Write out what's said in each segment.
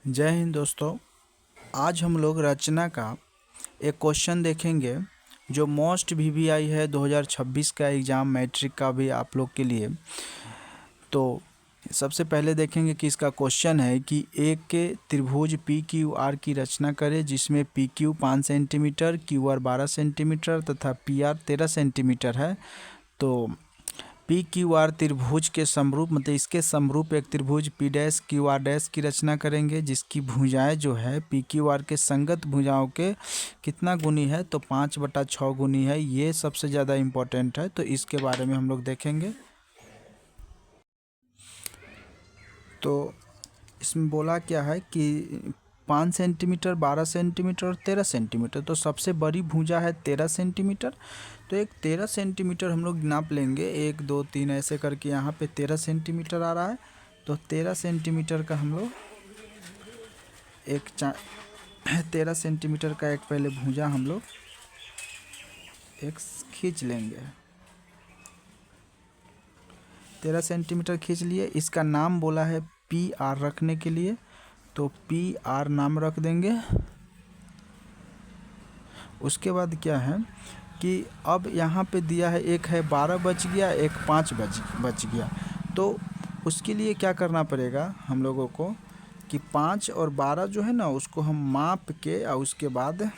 जय हिंद दोस्तों। आज हम लोग रचना का एक क्वेश्चन देखेंगे जो मोस्ट वीवीआई है 2026 का एग्ज़ाम मैट्रिक का भी आप लोग के लिए। तो सबसे पहले देखेंगे कि इसका क्वेश्चन है कि एक के त्रिभुज पी क्यू आर की रचना करें जिसमें P Q 5 centimetre, Q R 12 centimetre तथा पी आर 13 सेंटीमीटर है। तो पी क्यू आर त्रिभुज के समरूप मतलब इसके समरूप एक त्रिभुज P dash Q R dash की रचना करेंगे जिसकी भुजाएं जो है पी क्यू आर के संगत भुजाओं के कितना गुनी है, तो 5/6 गुनी है। ये सबसे ज़्यादा इम्पोर्टेंट है, तो इसके बारे में हम लोग देखेंगे। तो इसमें बोला क्या है कि 5 सेंटीमीटर, 12 सेंटीमीटर और 13 सेंटीमीटर। तो सबसे बड़ी भुजा है 13 सेंटीमीटर। तो एक 13 सेंटीमीटर हम लोग नाप लेंगे, 1 2 3 ऐसे करके यहाँ पे 13 सेंटीमीटर आ रहा है। तो 13 सेंटीमीटर का हम लोग 13 सेंटीमीटर का एक पहले भुजा हम लोग एक खींच लेंगे। 13 सेंटीमीटर खींच लिए। इसका नाम बोला है पी आर रखने के लिए, तो पी आर नाम रख देंगे। उसके बाद क्या है कि अब यहाँ पे दिया है एक है 12 बच गया, एक 5 बच गया। तो उसके लिए क्या करना पड़ेगा हम लोगों को कि 5 और 12 जो है ना उसको हम माप के और उसके बाद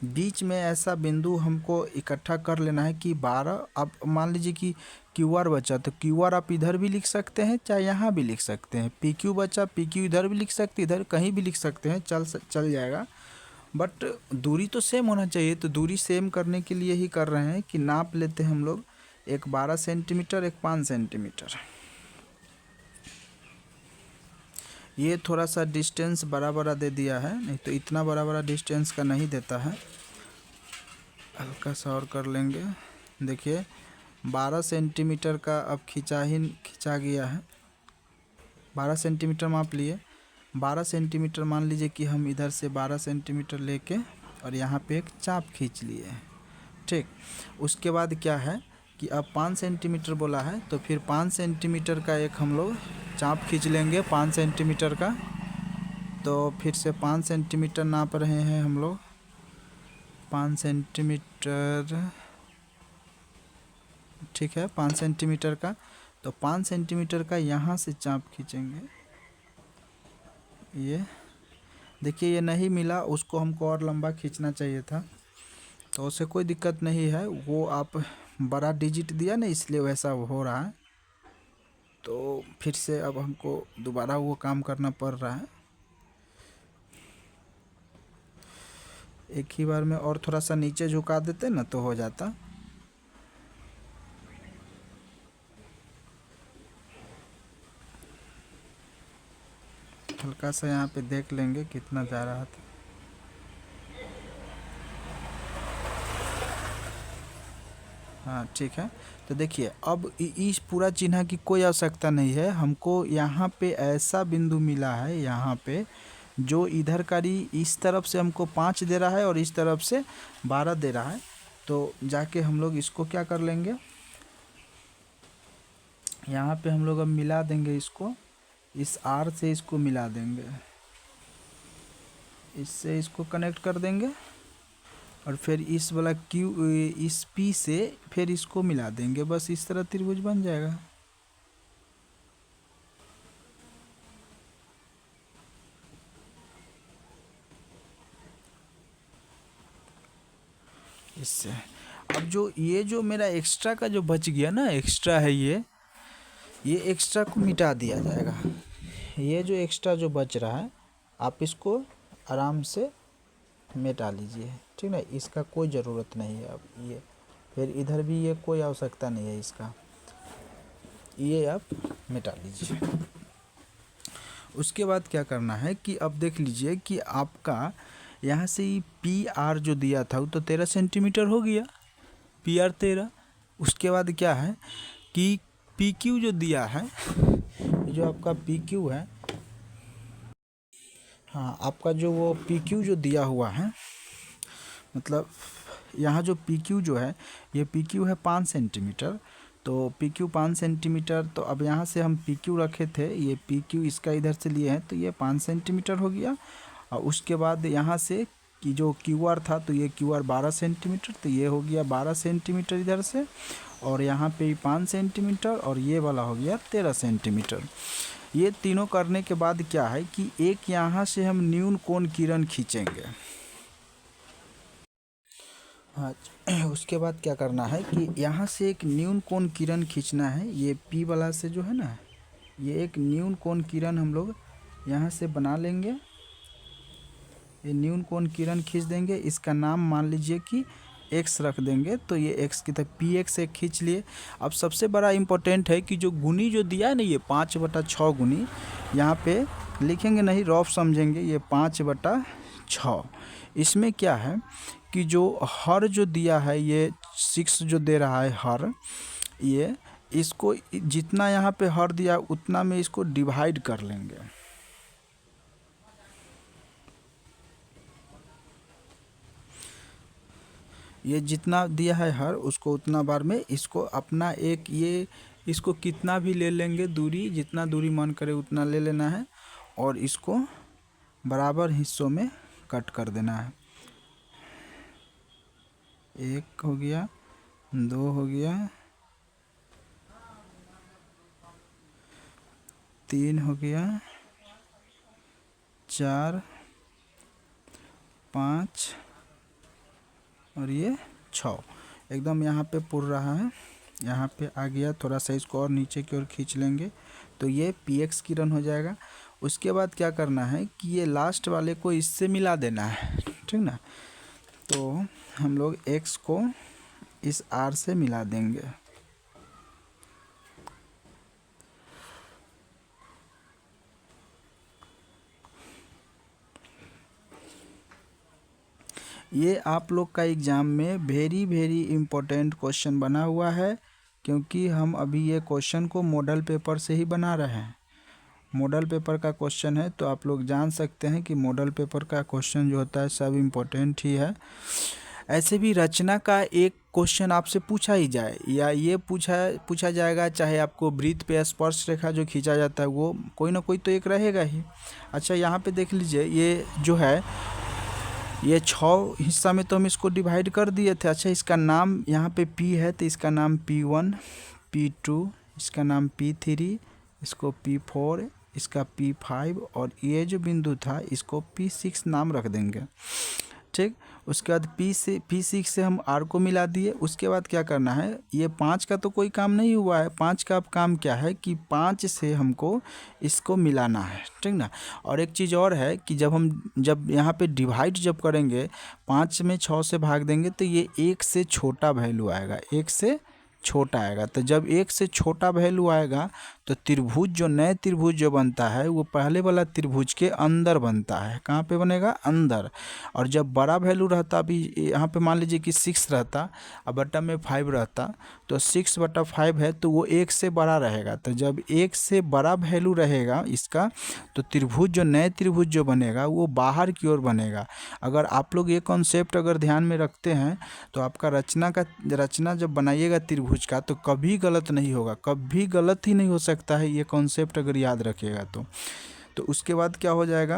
बीच में ऐसा बिंदु हमको इकट्ठा कर लेना है कि 12। अब मान लीजिए कि क्यू आर बचा, तो क्यू आर आप इधर भी लिख सकते हैं चाहे यहाँ भी लिख सकते हैं। पी क्यू बचा, पी क्यू इधर भी लिख सकते हैं, इधर कहीं भी लिख सकते हैं, चल जाएगा। बट दूरी तो सेम होना चाहिए। तो दूरी सेम करने के लिए ही कर रहे हैं कि नाप लेते हैं हम लोग, एक 12 सेंटीमीटर, एक 5 सेंटीमीटर। ये थोड़ा सा डिस्टेंस बड़ा बड़ा दे दिया है, नहीं तो इतना बड़ा बड़ा डिस्टेंस का नहीं देता है। हल्का सा और कर लेंगे। देखिए 12 सेंटीमीटर का अब खिंचा गया है। 12 सेंटीमीटर माप लिए। 12 सेंटीमीटर मान लीजिए कि हम इधर से 12 सेंटीमीटर लेके और यहाँ पे एक चाप खींच लिए हैं, ठीक। उसके बाद क्या है कि अब 5 सेंटीमीटर बोला है, तो फिर 5 सेंटीमीटर का एक हम लोग चाप खींच लेंगे 5 सेंटीमीटर का। तो फिर से 5 सेंटीमीटर नाप रहे हैं हम लोग, 5 सेंटीमीटर, ठीक है 5 सेंटीमीटर का। तो 5 सेंटीमीटर का यहाँ से चाप खींचेंगे। ये देखिए ये नहीं मिला, उसको हमको और लंबा खींचना चाहिए था, तो उससे कोई दिक्कत नहीं है। वो आप बड़ा डिजिट दिया ना इसलिए वैसा हो रहा है। तो फिर से अब हमको दोबारा वो काम करना पड़ रहा है। एक ही बार में और थोड़ा सा नीचे झुका देते ना तो हो जाता। हल्का सा यहाँ पे देख लेंगे कितना जा रहा था। हाँ ठीक है। तो देखिए अब इस पूरा चिन्ह की कोई आवश्यकता नहीं है हमको। यहाँ पे ऐसा बिंदु मिला है यहाँ पे जो इधर का इस तरफ से हमको 5 दे रहा है और इस तरफ से 12 दे रहा है। तो जाके हम लोग इसको क्या कर लेंगे, यहाँ पे हम लोग अब मिला देंगे इसको, इस आर से इसको मिला देंगे, इससे इसको कनेक्ट कर देंगे और फिर इस वाला क्यू इस पी से फिर इसको मिला देंगे। बस इस तरह त्रिभुज बन जाएगा। इससे अब जो मेरा एक्स्ट्रा का जो बच गया ना, एक्स्ट्रा है ये एक्स्ट्रा को मिटा दिया जाएगा। ये जो एक्स्ट्रा जो बच रहा है आप इसको आराम से मिटा लीजिए, ठीक ना। इसका कोई ज़रूरत नहीं है। अब ये फिर इधर भी ये कोई आवश्यकता नहीं है इसका, ये आप मिटा लीजिए। उसके बाद क्या करना है कि अब देख लीजिए कि आपका यहाँ से ही पी आर जो दिया था वो तो 13 सेंटीमीटर हो गया, पी आर 13। उसके बाद क्या है कि पी क्यू जो दिया है, जो आपका पी क्यू है, हाँ आपका जो वो पी क्यू जो दिया हुआ है, मतलब यहाँ जो पी क्यू जो है ये पी क्यू है 5 सेंटीमीटर। तो पी क्यू 5 सेंटीमीटर। तो अब यहाँ से हम पी क्यू रखे थे, ये पी क्यू इसका इधर से लिए हैं तो ये 5 सेंटीमीटर हो गया। और उसके बाद यहाँ से कि जो क्यू आर था तो ये क्यू आर 12 सेंटीमीटर, तो ये हो गया 12 सेंटीमीटर इधर से। और यहाँ पे 5 सेंटीमीटर और ये वाला हो गया 13 सेंटीमीटर। ये तीनों करने के बाद क्या है कि एक यहाँ से हम न्यून कोण किरण खींचेंगे। हाँ, उसके बाद क्या करना है कि यहाँ से एक न्यून कोण किरण खींचना है। ये पी वाला से जो है ना, ये एक न्यून कोण किरण हम लोग यहाँ से बना लेंगे। ये न्यून कोण किरण खींच देंगे, इसका नाम मान लीजिए कि एक्स रख देंगे। तो ये एक्स की तरह पी एक्स एक खींच लिए। अब सबसे बड़ा इम्पोर्टेंट है कि जो गुनी जो दिया है ना, ये 5/6 गुनी यहाँ पे लिखेंगे नहीं, रफ समझेंगे। ये 5/6। इसमें क्या है कि जो हर जो दिया है, ये 6 जो दे रहा है हर, ये इसको जितना यहाँ पे हर दिया उतना में इसको डिवाइड कर लेंगे। ये जितना दिया है हर, उसको उतना बार में इसको अपना एक ये इसको कितना भी ले लेंगे दूरी, जितना दूरी मन करे उतना ले लेना है और इसको बराबर हिस्सों में कट कर देना है। 1 हो गया, 2 हो गया, 3 हो गया, 4, 5 और ये 6। एकदम यहाँ पे पुर रहा है, यहाँ पे आ गया। थोड़ा सा इसको और नीचे की ओर खींच लेंगे तो ये पी एक्स किरण हो जाएगा। उसके बाद क्या करना है कि ये लास्ट वाले को इससे मिला देना है, ठीक ना। तो हम लोग एक्स को इस आर से मिला देंगे। ये आप लोग का एग्ज़ाम में वेरी वेरी इम्पोर्टेंट क्वेश्चन बना हुआ है, क्योंकि हम अभी ये क्वेश्चन को मॉडल पेपर से ही बना रहे हैं। मॉडल पेपर का क्वेश्चन है, तो आप लोग जान सकते हैं कि मॉडल पेपर का क्वेश्चन जो होता है सब इम्पोर्टेंट ही है। ऐसे भी रचना का एक क्वेश्चन आपसे पूछा ही जाए या ये पूछा जाएगा, चाहे आपको वृत्त पे स्पर्श रेखा जो खींचा जाता है वो कोई ना कोई तो एक रहेगा ही। अच्छा, यहाँ पे देख लीजिए, ये जो है ये 6 हिस्सा में तो हम इसको डिवाइड कर दिए थे। अच्छा, इसका नाम यहाँ पे P है तो इसका नाम P1, P2, इसका नाम P3, इसको P4, इसका P5 और ये जो बिंदु था इसको P6 नाम रख देंगे, ठीक। उसके बाद P6 से हम R को मिला दिए। उसके बाद क्या करना है, ये 5 का तो कोई काम नहीं हुआ है। 5 का अब काम क्या है कि 5 से हमको इसको मिलाना है, ठीक ना। और एक चीज़ और है कि जब यहाँ पे डिवाइड जब करेंगे, 5 में 6 से भाग देंगे तो ये 1 से छोटा वैल्यू आएगा, 1 से छोटा आएगा। तो जब 1 से छोटा वैल्यू आएगा तो त्रिभुज जो नए त्रिभुज जो बनता है वो पहले वाला त्रिभुज के अंदर बनता है। कहाँ पे बनेगा? अंदर। और जब बड़ा वैल्यू रहता, अभी यहाँ पे मान लीजिए कि 6 रहता और बटा में 5 रहता, तो 6/5 है तो वो 1 से बड़ा रहेगा। तो जब 1 से बड़ा वैल्यू रहेगा इसका, तो त्रिभुज जो नए त्रिभुज जो बनेगा वो बाहर की ओर बनेगा। अगर आप लोग ये कॉन्सेप्ट अगर ध्यान में रखते हैं तो आपका रचना जब बनाइएगा त्रिभुज का तो कभी गलत नहीं होगा, कभी गलत ही नहीं हो सकता है। ये कॉन्सेप्ट अगर याद रखिएगा तो उसके बाद क्या हो जाएगा,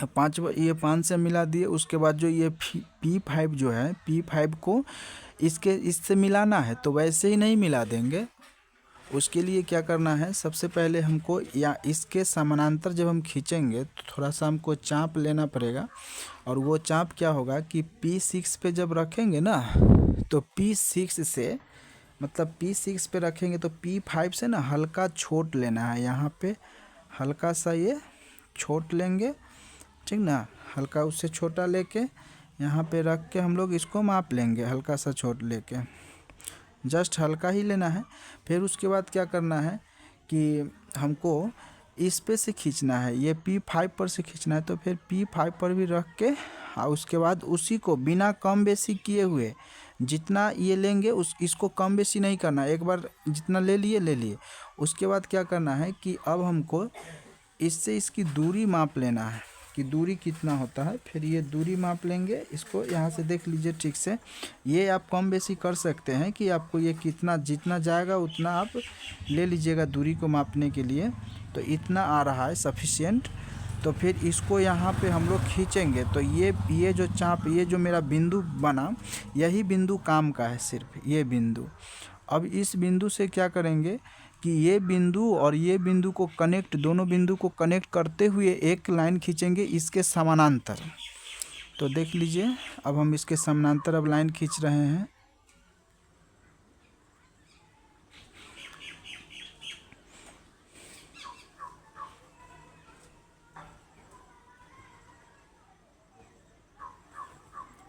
ये 5 से मिला दिए। उसके बाद जो ये P5 जो है, P5 को इससे मिलाना है, तो वैसे ही नहीं मिला देंगे। उसके लिए क्या करना है, सबसे पहले हमको या इसके समानांतर जब हम खींचेंगे तो थोड़ा सा हमको चाप लेना पड़ेगा। और वो चाप क्या होगा कि P6 पे जब रखेंगे ना, तो P6 से मतलब P6 पे रखेंगे तो P5 से ना हल्का छोट लेना है। यहाँ पे हल्का सा ये छोट लेंगे, ठीक ना। हल्का उससे छोटा लेके यहाँ पे रख के हम लोग इसको माप लेंगे, हल्का सा छोट लेके, जस्ट हल्का ही लेना है। फिर उसके बाद क्या करना है कि हमको इस पे से खींचना है, ये P5 पर से खींचना है। तो फिर P5 पर भी रख के और उसके बाद उसी को बिना कम बेसी किए हुए जितना ये लेंगे इसको कम बेसी नहीं करना, एक बार जितना ले लिए। उसके बाद क्या करना है कि अब हमको इससे इसकी दूरी माप लेना है कि दूरी कितना होता है। फिर ये दूरी माप लेंगे, इसको यहाँ से देख लीजिए ठीक से। ये आप कम बेसी कर सकते हैं कि आपको ये कितना जितना जाएगा उतना आप ले लीजिएगा दूरी को मापने के लिए। तो इतना आ रहा है सफिशिएंट। तो फिर इसको यहाँ पे हम लोग खींचेंगे तो ये जो चाप, ये जो मेरा बिंदु बना, यही बिंदु काम का है, सिर्फ ये बिंदु। अब इस बिंदु से क्या करेंगे कि ये बिंदु और ये बिंदु को कनेक्ट, दोनों बिंदु को कनेक्ट करते हुए एक लाइन खींचेंगे इसके समानांतर। तो देख लीजिए, अब हम इसके समानांतर अब लाइन खींच रहे हैं।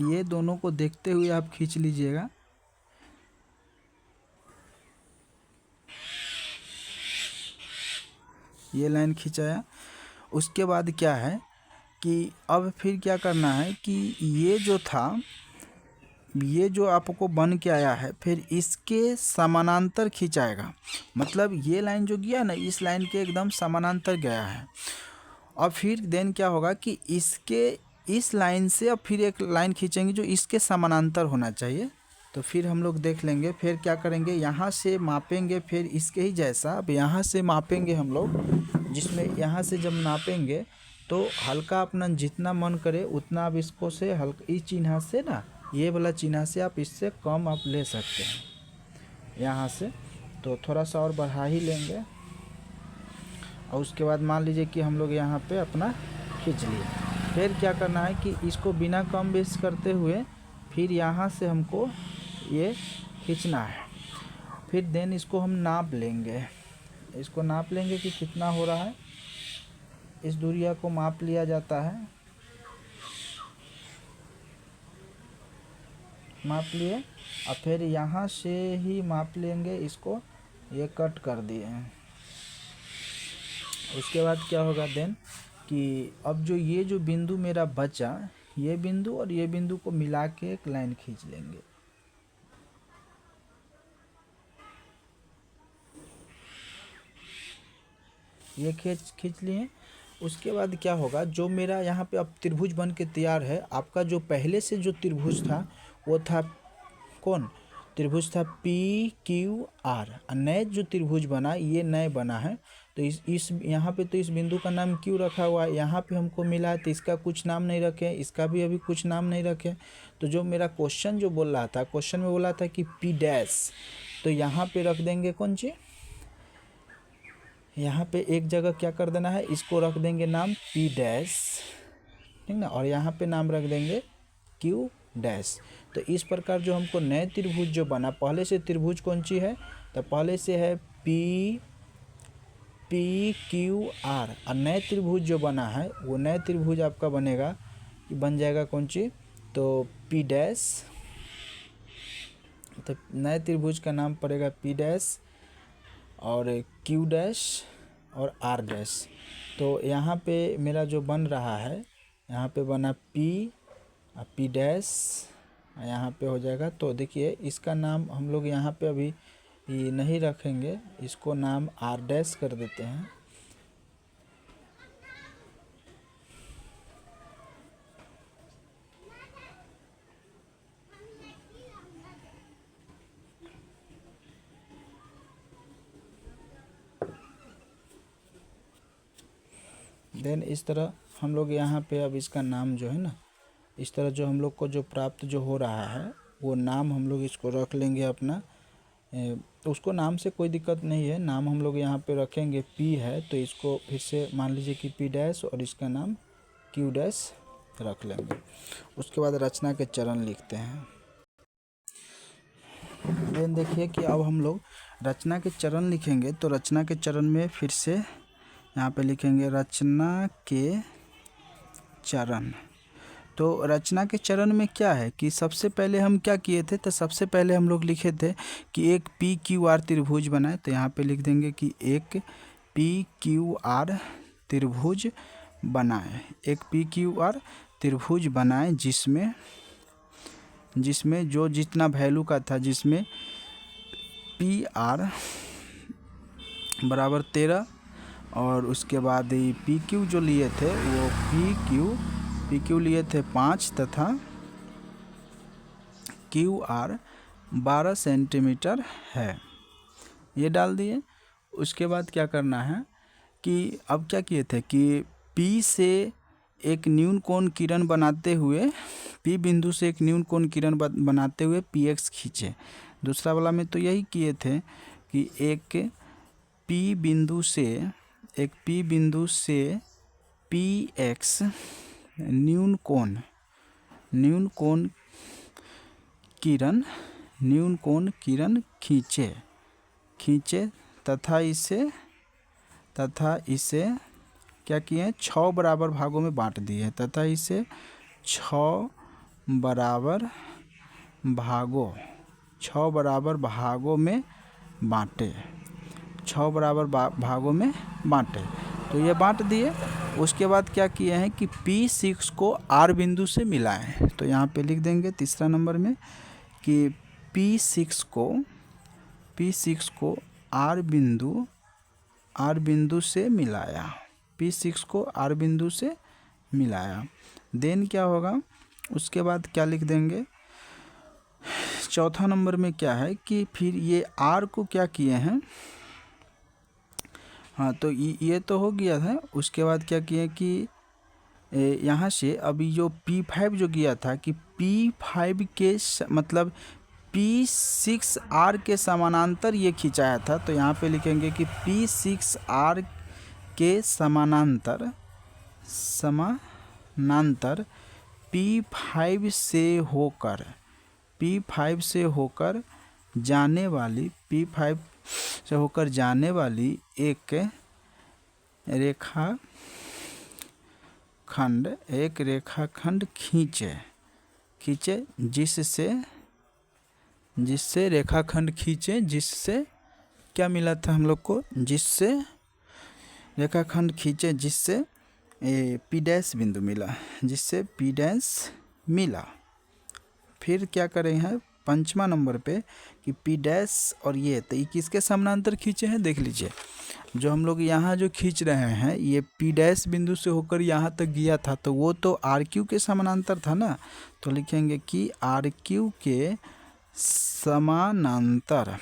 ये दोनों को देखते हुए आप खींच लीजिएगा। ये लाइन खिंचाया। उसके बाद क्या है कि अब फिर क्या करना है कि ये जो था, ये जो आपको बन के आया है, फिर इसके समानांतर खिंचाएगा। मतलब ये लाइन जो गया ना, इस लाइन के एकदम समानांतर गया है। और फिर देन क्या होगा कि इसके इस लाइन से अब फिर एक लाइन खींचेंगे जो इसके समानांतर होना चाहिए। तो फिर हम लोग देख लेंगे, फिर क्या करेंगे, यहाँ से मापेंगे, फिर इसके ही जैसा अब यहाँ से मापेंगे हम लोग, जिसमें यहाँ से जब नापेंगे तो हल्का अपना जितना मन करे उतना आप इसको से हल्का इस चिन्ह से ना, ये वाला चिन्ह से आप इससे कम आप ले सकते हैं यहाँ से। तो थोड़ा सा और बढ़ा ही लेंगे। और उसके बाद मान लीजिए कि हम लोग यहाँ पे अपना खींच लिए। फिर क्या करना है कि इसको बिना कम बेस करते हुए फिर यहाँ से हमको ये खींचना है। फिर देन इसको हम नाप लेंगे, इसको नाप लेंगे कि कितना हो रहा है। इस दूरिया को माप लिया जाता है, माप लिए और फिर यहाँ से ही माप लेंगे इसको, ये कट कर दिए। उसके बाद क्या होगा देन कि अब जो ये जो बिंदु मेरा बचा, ये बिंदु और ये बिंदु को मिला के एक लाइन खींच लेंगे। ये खींच लिए। उसके बाद क्या होगा, जो मेरा यहाँ पे अब त्रिभुज बन के तैयार है। आपका जो पहले से जो त्रिभुज था वो था कौन, त्रिभुज था PQR। नए जो त्रिभुज बना, ये नए बना है। तो इस यहाँ पे तो इस बिंदु का नाम क्यों रखा हुआ है, यहाँ पे हमको मिला है तो इसका कुछ नाम नहीं रखे, इसका भी अभी कुछ नाम नहीं रखे। तो जो मेरा क्वेश्चन जो बोल रहा था, क्वेश्चन में बोला था कि P', तो यहाँ पे रख देंगे कौन सी, यहाँ पे एक जगह क्या कर देना है, इसको रख देंगे नाम P', ठीक ना, और यहाँ पे नाम रख देंगे Q'। तो इस प्रकार जो हमको नए त्रिभुज जो बना, पहले से त्रिभुज कौन सी है, तो पहले से है PQR। और नए त्रिभुज जो बना है वो नए त्रिभुज आपका बनेगा, बन जाएगा कौन सी, तो P'। तो नए त्रिभुज का नाम पड़ेगा P' और Q' और R'। तो यहाँ पे मेरा जो बन रहा है, यहाँ पे बना P और P', यहाँ पे हो जाएगा। तो देखिए इसका नाम हम लोग यहाँ पे अभी नहीं रखेंगे, इसको नाम R' कर देते हैं। देन इस तरह हम लोग यहाँ पे अब इसका नाम जो है ना, इस तरह जो हम लोग को जो प्राप्त जो हो रहा है वो नाम हम लोग इसको रख लेंगे अपना। उसको नाम से कोई दिक्कत नहीं है, नाम हम लोग यहाँ पे रखेंगे P है तो इसको फिर से मान लीजिए कि P' और इसका नाम Q' रख लेंगे। उसके बाद रचना के चरण लिखते हैं। देन देखिए कि अब हम लोग रचना के चरण लिखेंगे। तो रचना के चरण में फिर से यहाँ पे लिखेंगे रचना के चरण। तो रचना के चरण में क्या है कि सबसे पहले हम क्या किए थे, तो सबसे पहले हम लोग लिखे थे कि एक PQR त्रिभुज बनाए। तो यहाँ पे लिख देंगे कि एक PQR त्रिभुज बनाए, एक PQR त्रिभुज बनाए जिसमें जो जितना वैल्यू का था, जिसमें PR बराबर 13 और उसके बाद ये पी क्यू जो लिए थे वो पी क्यू लिए थे 5 तथा क्यू आर 12 सेंटीमीटर है, ये डाल दिए। उसके बाद क्या करना है कि अब क्या किए थे कि पी से एक न्यून कोण किरण बनाते हुए, पी बिंदु से एक न्यून कोण किरण बनाते हुए पी एक्स खींचे। दूसरा वाला में तो यही किए थे कि एक पी बिंदु से पी एक्स न्यून कोण किरण खींचे तथा इसे क्या किए, 6 बराबर भागों में बांट दिए तथा इसे 6 बराबर भागों में बांटे, 6 बराबर भागों में बांटे। तो ये बांट दिए। उसके बाद क्या किए हैं कि P6 को R बिंदु से मिलाएं। तो यहाँ पे लिख देंगे तीसरा नंबर में कि P6 को R बिंदु से मिलाया, P6 को R बिंदु से मिलाया। देन क्या होगा, उसके बाद क्या लिख देंगे, चौथा नंबर में क्या है कि फिर ये R को क्या किए हैं, हाँ तो ये तो हो गया था। उसके बाद क्या किए कि यहाँ से अभी जो P5 जो किया था कि P5 के मतलब P6R के समानांतर ये खिंचाया था। तो यहाँ पे लिखेंगे कि P6R के समानांतर P5 से होकर जाने वाली एक रेखाखंड खींचे जिससे रेखाखंड खींचे, जिससे क्या मिला था हम लोग को, जिससे रेखाखंड खींचे जिससे P डैश बिंदु मिला, फिर क्या करें हैं पंचमा नंबर पे कि P डैश और ये तो ये किसके समानांतर खींचे हैं, देख लीजिए। जो हम लोग यहाँ जो खींच रहे हैं ये P डैश बिंदु से होकर यहाँ तक गया था, तो वो तो RQ के समानांतर था ना। तो लिखेंगे कि RQ के समानांतर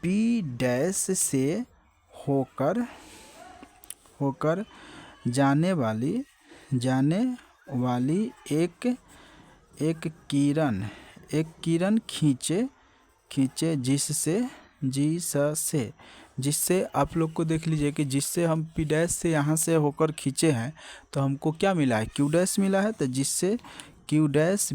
P डैश से होकर जाने वाली एक किरण खींचे जिससे आप लोग को देख लीजिए कि जिससे हम P डैश से यहाँ से होकर खींचे हैं तो हमको क्या मिला है, Q डैश मिला है। तो जिससे Q डैश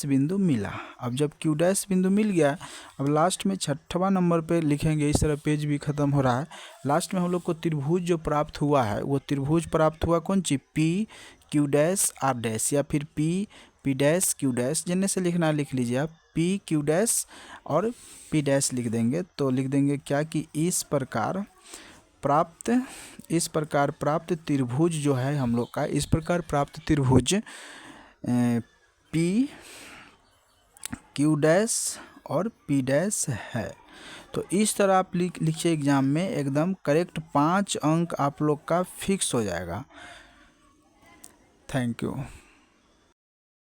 बिंदु मिला। अब जब Q डैश बिंदु मिल गया, अब लास्ट में 6वां नंबर पे लिखेंगे। इस तरह पेज भी ख़त्म हो रहा है। लास्ट में हम लोग को त्रिभुज जो प्राप्त हुआ है वो त्रिभुज प्राप्त हुआ कौन सी, P Q dash R dash या फिर P डैश Q डैश, जिनमें से लिखना लिख लीजिए आप, P Q डैश और P डैश लिख देंगे। तो लिख देंगे क्या कि इस प्रकार प्राप्त त्रिभुज जो है हम लोग का, इस प्रकार प्राप्त त्रिभुज P Q डैश और P डैश है। तो इस तरह आप लिखिए एग्जाम में, एकदम करेक्ट 5 अंक आप लोग का फिक्स हो जाएगा। Thank you.